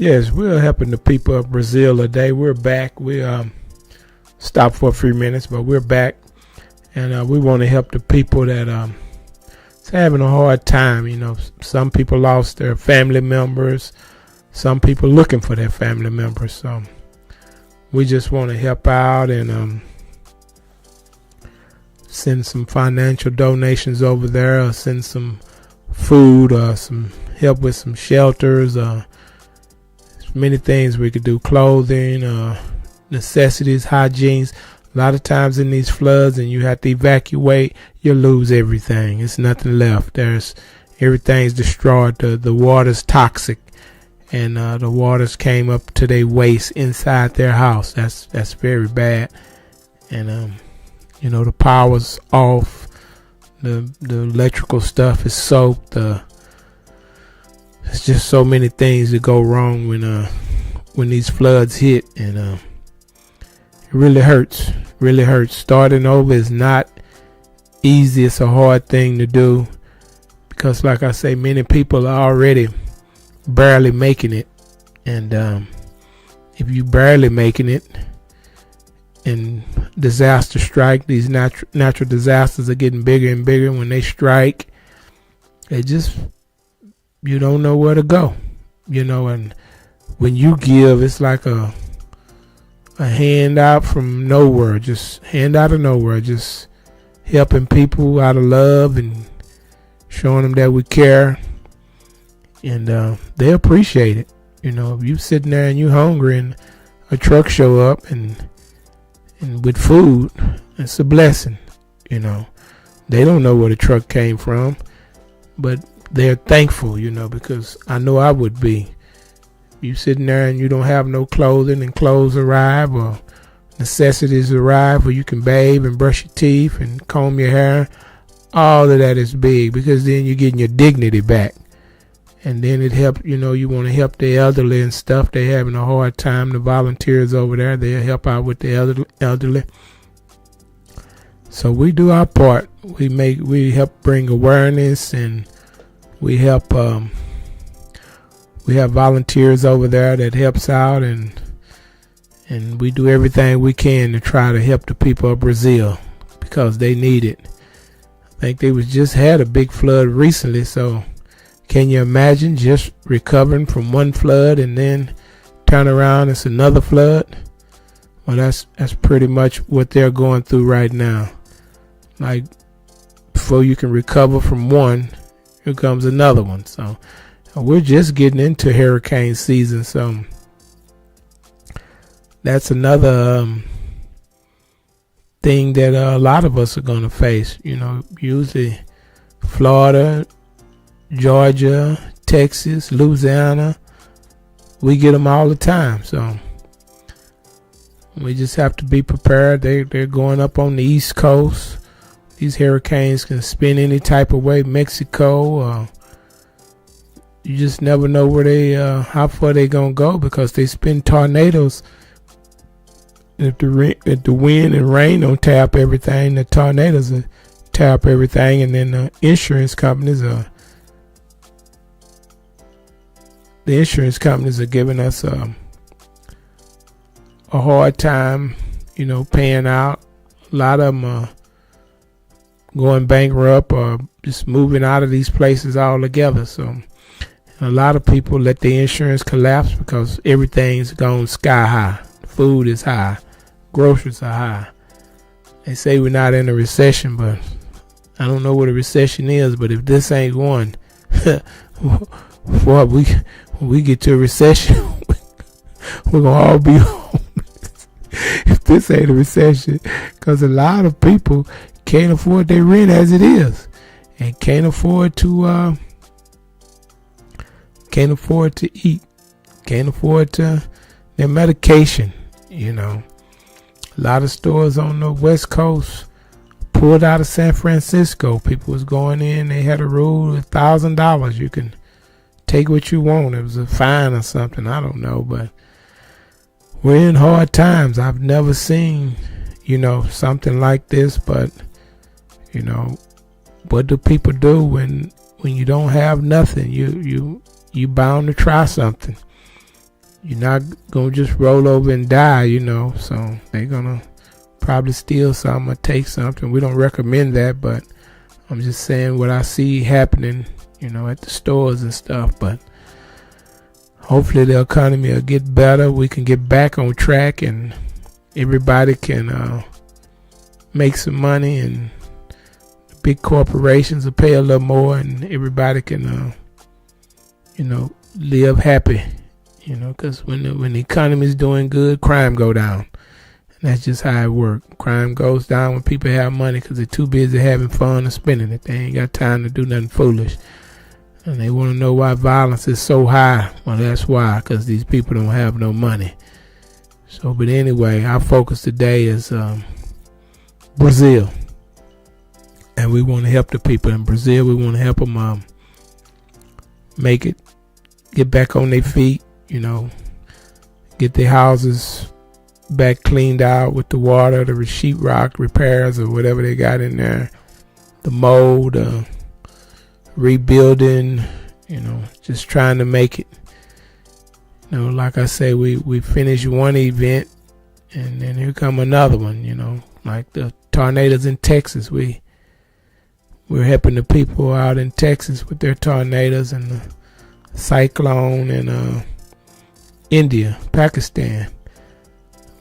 Yes, we're helping the people of Brazil today. We're back. We stopped for a few minutes, but we're back, and we want to help the people that is having a hard time. You know, some people lost their family members. Some people looking for their family members. So we just want to help out and send some financial donations over there, or send some food, or some help with some shelters. Many things we could do, clothing, necessities, hygienes. A lot of times in these floods and you have to evacuate, you lose everything. It's nothing left. Everything's destroyed. The water's toxic, and the waters came up to their waist inside their house. That's very bad. And the power's off. The electrical stuff is soaked. It's just so many things that go wrong when these floods hit, and it really hurts. Really hurts. Starting over is not easy. It's a hard thing to do because, like I say, many people are already barely making it, and if you barely making it, and disaster strike, these natural disasters are getting bigger and bigger. When they strike, you don't know where to go, and when you give, it's like a handout from nowhere, just hand out of nowhere, just helping people out of love and showing them that we care, and they appreciate it. If you sitting there and you hungry and a truck show up and with food, it's a blessing. They don't know where the truck came from, but they're thankful, because I know I would be. You sitting there and you don't have no clothing, and clothes arrive, or necessities arrive where you can bathe and brush your teeth and comb your hair. All of that is big, because then you're getting your dignity back. And then it helps, you want to help the elderly and stuff. They're having a hard time. The volunteers over there, they'll help out with the elderly. So we do our part. We help bring awareness, and we help. We have volunteers over there that helps out, and we do everything we can to try to help the people of Brazil because they need it. I think they just had a big flood recently, so can you imagine just recovering from one flood and then turn around, it's another flood? Well, that's pretty much what they're going through right now. Like, before you can recover from one, here comes another one. So we're just getting into hurricane season, so that's another thing that a lot of us are going to face. Usually Florida, Georgia, Texas, Louisiana, we get them all the time. So we just have to be prepared. They're going up on the East Coast. These hurricanes can spin any type of way. Mexico, you just never know where how far they're gonna go, because they spin tornadoes. If the wind and rain don't tear up everything, the tornadoes will tear up everything, and then the insurance companies are giving us a hard time, paying out. A lot of them are going bankrupt or just moving out of these places altogether. So a lot of people let the insurance collapse because everything's gone sky high. Food is high. Groceries are high. They say we're not in a recession, but I don't know what a recession is. But if this ain't one, when we get to a recession, we're going to all be homeless. If this ain't a recession, because a lot of people can't afford their rent as it is, and can't afford to eat, can't afford their medication. A lot of stores on the West Coast pulled out of San Francisco. People was going in, they had a rule, $1,000. You can take what you want. It was a fine or something, I don't know, but we're in hard times. I've never seen, something like this, but what do people do when you don't have nothing? You bound to try something. you're not gonna just roll over and die, so they're gonna probably steal something or take something. We don't recommend that, but I'm just saying what I see happening, at the stores and stuff. But hopefully the economy will get better. We can get back on track and everybody can make some money, and the big corporations will pay a little more, and everybody can, live happy, because when the economy is doing good, crime go down. And that's just how it works. Crime goes down when people have money because they're too busy having fun and spending it. They ain't got time to do nothing foolish. And they want to know why violence is so high. Well, that's why, because these people don't have no money. So, but anyway, our focus today is Brazil. And we want to help the people in Brazil. We want to help them make it, get back on their feet, get their houses back cleaned out with the water, the sheetrock repairs or whatever they got in there, the mold, rebuilding, just trying to make it. Like I say, we finished one event and then here come another one, like the tornadoes in Texas. We're helping the people out in Texas with their tornadoes, and the cyclone in India, Pakistan.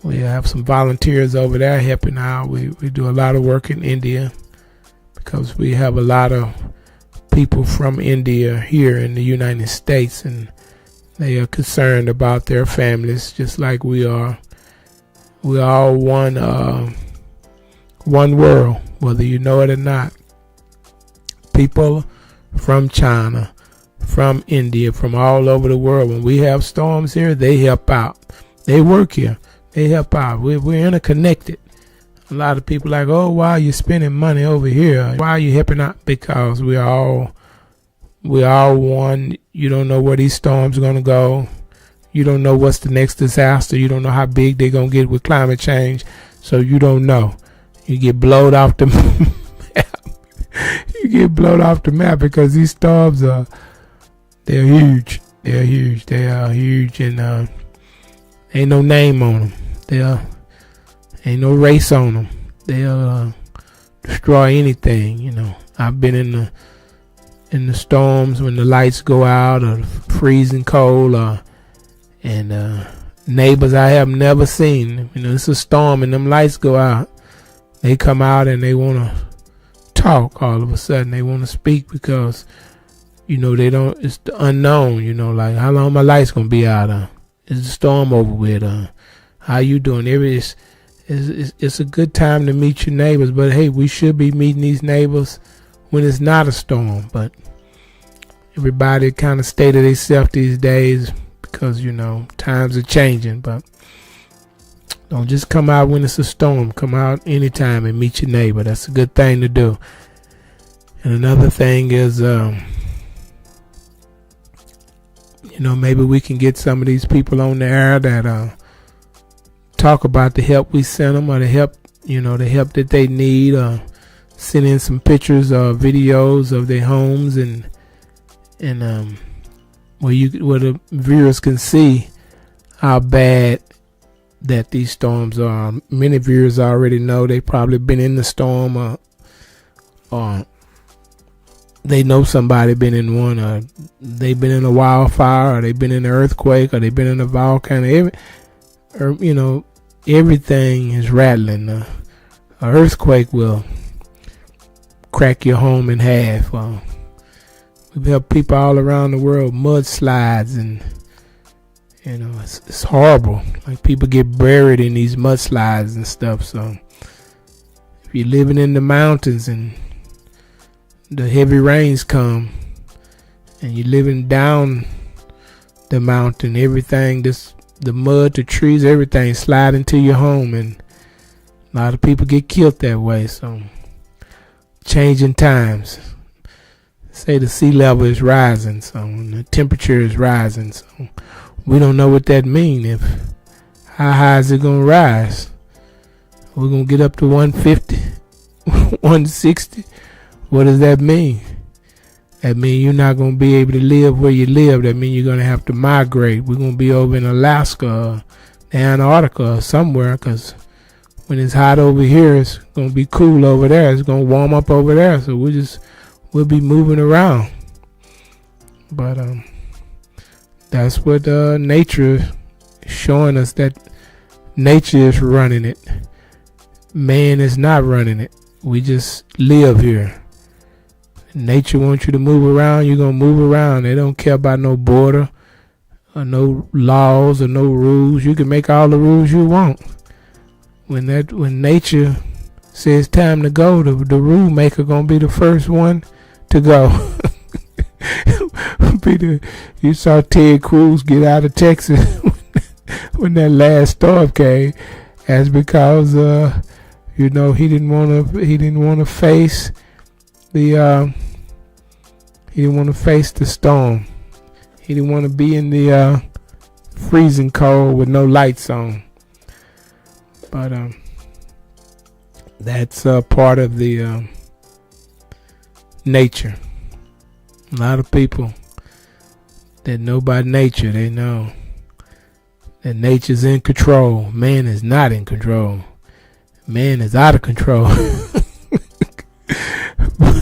We have some volunteers over there helping out. We do a lot of work in India because we have a lot of people from India here in the United States, and they are concerned about their families just like we are. We're all one world, whether you know it or not. People from China, from India, from all over the world. When we have storms here, they help out. They work here. They help out. We're interconnected. A lot of people like, oh, why are you spending money over here? Why are you helping out? Because we're all one. You don't know where these storms are going to go. You don't know what's the next disaster. You don't know how big they're going to get with climate change. So you don't know. You get blown off the map. You get blown off the map because these storms they're huge. They're huge. They are huge, and ain't no name on them. Ain't no race on them. They'll destroy anything. I've been in the storms when the lights go out or freezing cold, and neighbors I have never seen. It's a storm and them lights go out. They come out and they want to talk. All of a sudden they want to speak because they don't. It's the unknown. Like how long my lights gonna be out? Is the storm over with? How you doing? It's a good time to meet your neighbors, but hey, we should be meeting these neighbors when it's not a storm. But everybody kind of stay to themselves these days because times are changing. But don't just come out when it's a storm. Come out anytime and meet your neighbor. That's a good thing to do. And another thing is maybe we can get some of these people on the air that talk about the help we send them, or the help that they need, send in some pictures or videos of their homes, and where the viewers can see how bad that these storms are. Many viewers already know. They probably been in the storm, or they know somebody been in one, or they been in a wildfire, or they been in an earthquake, or they been in a volcano. Everything is rattling. An earthquake will crack your home in half. We've helped people all around the world, mudslides, and it's horrible. Like people get buried in these mudslides and stuff. So if you're living in the mountains and the heavy rains come and you're living down the mountain, everything, the mud, the trees, everything slide into your home, and a lot of people get killed that way. So changing times. Say the sea level is rising, so the temperature is rising, so we don't know what that means. If how high is it gonna rise? We're gonna get up to 150, 160. What does that mean? That means you're not going to be able to live where you live. That means you're going to have to migrate. We're going to be over in Alaska or Antarctica or somewhere, because when it's hot over here, it's going to be cool over there. It's going to warm up over there. So we'll be moving around. But that's what nature is showing us, that nature is running it. Man is not running it. We just live here. Nature wants you to move around, you're going to move around. They don't care about no border or no laws or no rules. You can make all the rules you want. When nature says time to go, the rule maker going to be the first one to go. You saw Ted Cruz get out of Texas when that last storm came. That's because he didn't want to face the storm. He didn't want to be in the freezing cold with no lights on. But that's part of the nature. A lot of people that know about nature, they know that nature's in control. Man is not in control. Man is out of control.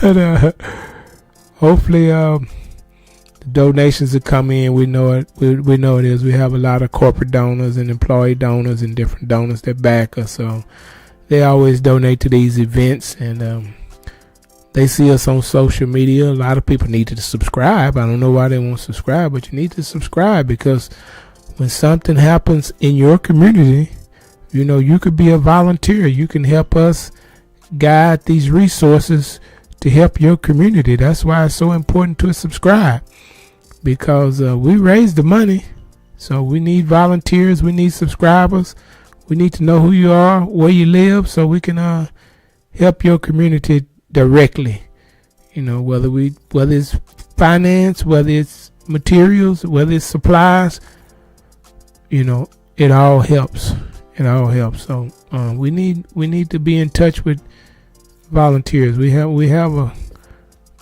But hopefully the donations that come in, we know it. We know it is. We have a lot of corporate donors and employee donors and different donors that back us. So they always donate to these events, and they see us on social media. A lot of people need to subscribe. I don't know why they won't subscribe, but you need to subscribe, because when something happens in your community, you could be a volunteer. You can help us guide these resources to help your community. That's why it's so important to subscribe, because we raise the money. So we need volunteers. We need subscribers. We need to know who you are, where you live, so we can help your community directly. Whether it's finance, whether it's materials, whether it's supplies, it all helps. It all helps. So we need to be in touch with volunteers. We have a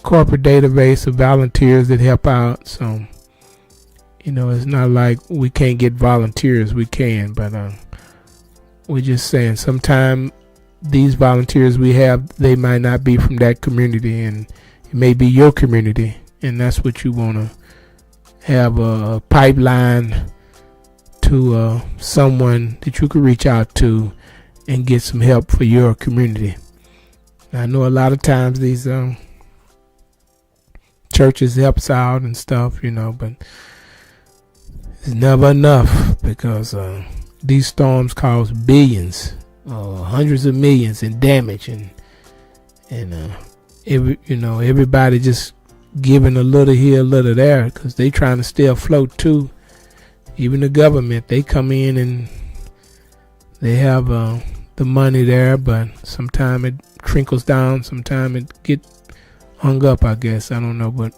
corporate database of volunteers that help out. So it's not like we can't get volunteers. We can, but we're just saying sometimes these volunteers we have, they might not be from that community, and it may be your community, and that's what you want to have a pipeline to someone that you could reach out to and get some help for your community. I know a lot of times these churches helps out and stuff, but it's never enough, because these storms cause billions, hundreds of millions in damage, and everybody just giving a little here, a little there, because they trying to stay afloat too. Even the government, they come in and they have the money there, but sometimes it trickles down, sometimes it get hung up, I guess. I don't know, but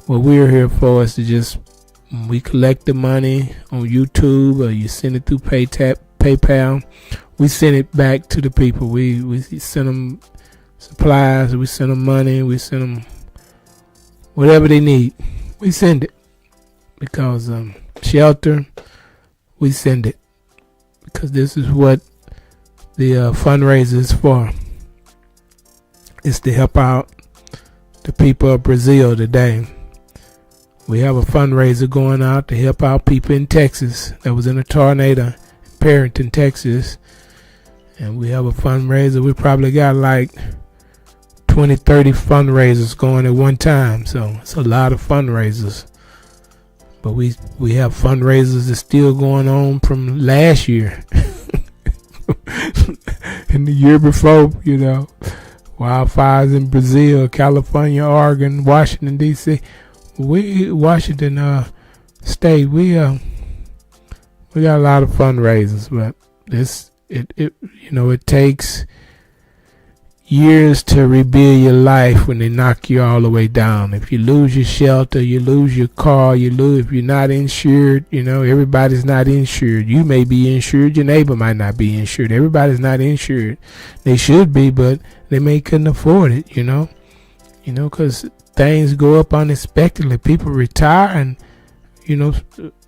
what we're here for is to just, we collect the money on YouTube, or you send it through PayPal. We send it back to the people. We send them supplies, we send them money, we send them whatever they need. We send it, because shelter, we send it, because this is what the fundraiser is for. It's to help out the people of Brazil today. We have a fundraiser going out to help out people in Texas that was in a tornado in Perryton, Texas. And we have a fundraiser. We probably got like 20, 30 fundraisers going at one time. So it's a lot of fundraisers. But we have fundraisers that's still going on from last year. And the year before, wildfires in Brazil, California, Oregon, Washington, D.C. Washington State, we got a lot of fundraisers, but it takes years to rebuild your life when they knock you all the way down. If you lose your shelter, you lose your car, if you're not insured, everybody's not insured. You may be insured, your neighbor might not be insured. Everybody's not insured. They should be, but they couldn't afford it, because things go up unexpectedly. People retire, and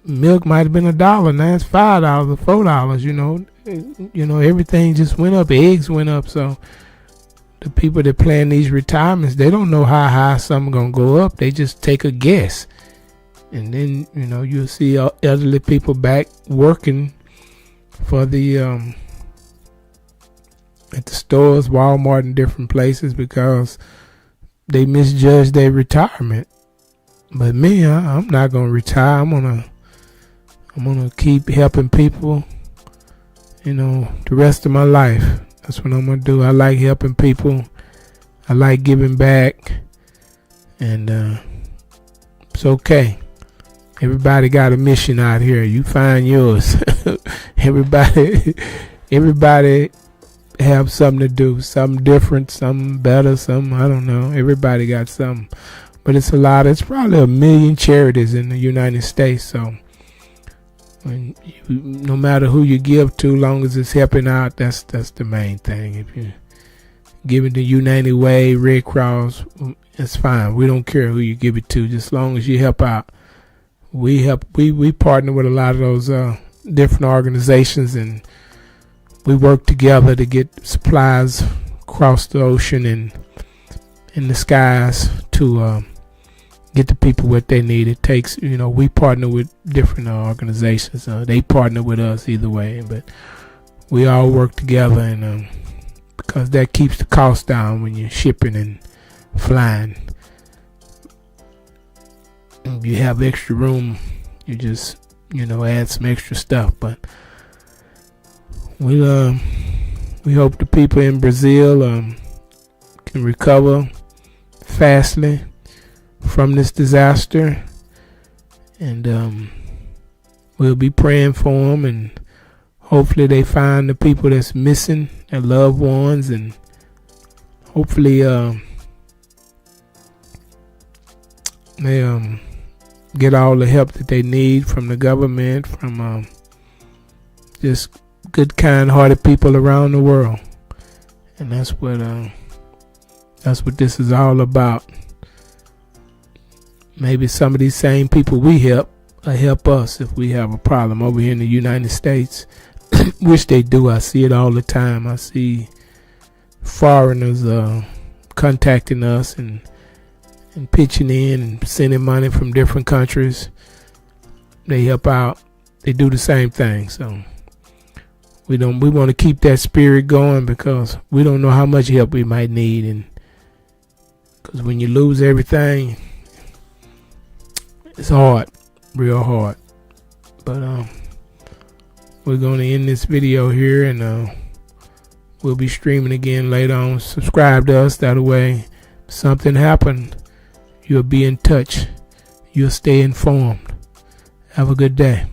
milk might have been $1, now it's $5 or $4. Everything just went up. Eggs went up. So the people that plan these retirements, they don't know how high something gonna go up. They just take a guess, and then you'll see elderly people back working for the at the stores, Walmart, and different places because they misjudged their retirement. But me, I'm not gonna retire. I'm gonna keep helping people, the rest of my life. That's what I'm gonna do. I like helping people. I like giving back, and it's okay. Everybody got a mission out here. You find yours. Everybody have something to do, something different, something better, something, I don't know. Everybody got something, but it's a lot. It's probably 1 million charities in the United States. So no matter who you give to, long as it's helping out, that's the main thing. If you give it to United Way, Red Cross, it's fine. We don't care who you give it to, just long as you help out. We partner with a lot of those different organizations, and we work together to get supplies across the ocean and in the skies to get the people what they need. It takes, we partner with different organizations. They partner with us either way, but we all work together, and because that keeps the cost down when you're shipping and flying. If you have extra room, you just, add some extra stuff. But we hope the people in Brazil can recover fastly from this disaster, and we'll be praying for them, and hopefully they find the people that's missing, their loved ones, and hopefully they get all the help that they need from the government, from just good, kind-hearted people around the world. And that's what this is all about. Maybe some of these same people we help help us if we have a problem over here in the United States, which they do. I see it all the time. I see foreigners contacting us and pitching in and sending money from different countries. They help out. They do the same thing. So we want to keep that spirit going, because we don't know how much help we might need, and because when you lose everything, it's hard, real hard. But we're going to end this video here, and we'll be streaming again later on. Subscribe to us. That way, if something happened, you'll be in touch. You'll stay informed. Have a good day.